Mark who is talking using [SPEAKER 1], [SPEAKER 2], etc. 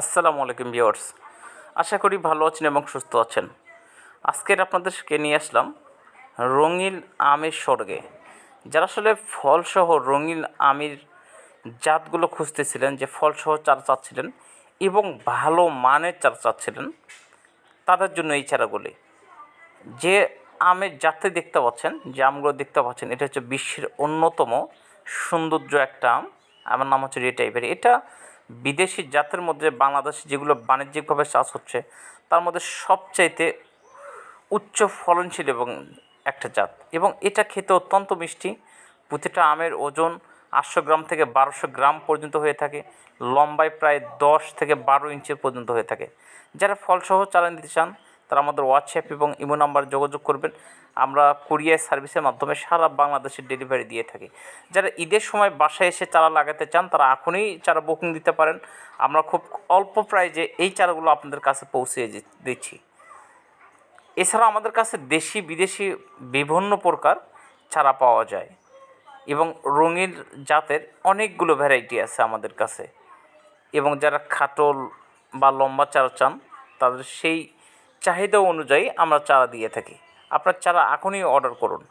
[SPEAKER 1] আসসালামু আলাইকুম ভিউয়ার্স, আশা করি ভালো আছেন এবং সুস্থ আছেন। আজকের আপনাদেরকে নিয়ে আসলাম রঙিন আমের স্বর্গে। যারা আসলে ফলসহ রঙিন আমের জাতগুলো খুঁজতেছিলেন, যে ফলসহ চারা চাচ্ছিলেন এবং ভালো মানের চারা চাচ্ছিলেন, তাদের জন্য এই চারাগুলি। যে আমের জাতটি দেখতে পাচ্ছেন, যে আমগুলো দেখতে পাচ্ছেন, এটা হচ্ছে বিশ্বের অন্যতম সৌন্দর্য একটা আম। আমার নাম হচ্ছে রেড টাইপের। এটা বিদেশি জাতের মধ্যে বাংলাদেশে যেগুলো বাণিজ্যিকভাবে চাষ হচ্ছে তার মধ্যে সবচাইতে উচ্চ ফলনশীল এবং একটা জাত, এবং এটা খেতে অত্যন্ত মিষ্টি। প্রতিটা আমের ওজন 800 গ্রাম থেকে 1200 গ্রাম পর্যন্ত হয়ে থাকে। লম্বায় প্রায় 10 থেকে 12 ইঞ্চি পর্যন্ত হয়ে থাকে। যারা ফলসহ চারা নিতে চান তারা আমাদের হোয়াটসঅ্যাপ এবং ইমো নাম্বার যোগাযোগ করবেন। আমরা কুরিয়ার সার্ভিসের মাধ্যমে সারা বাংলাদেশে ডেলিভারি দিয়ে থাকি। যারা ঈদের সময় বাসায় এসে চারা লাগাতে চান তারা এখনই চারা বুকিং দিতে পারেন। আমরা খুব অল্প প্রাইজে এই চারাগুলো আপনাদের কাছে পৌঁছে দিচ্ছি। এছাড়া আমাদের কাছে দেশি বিদেশি বিভিন্ন প্রকার চারা পাওয়া যায়, এবং রঙিন জাতের অনেকগুলো ভ্যারাইটি আছে আমাদের কাছে। এবং যারা খাটোল বা লম্বা চারা চান তাদের সেই চাহিদা অনুযায়ী আমরা চারা দিয়ে থাকি। আপনার চারা এখনই অর্ডার করুন।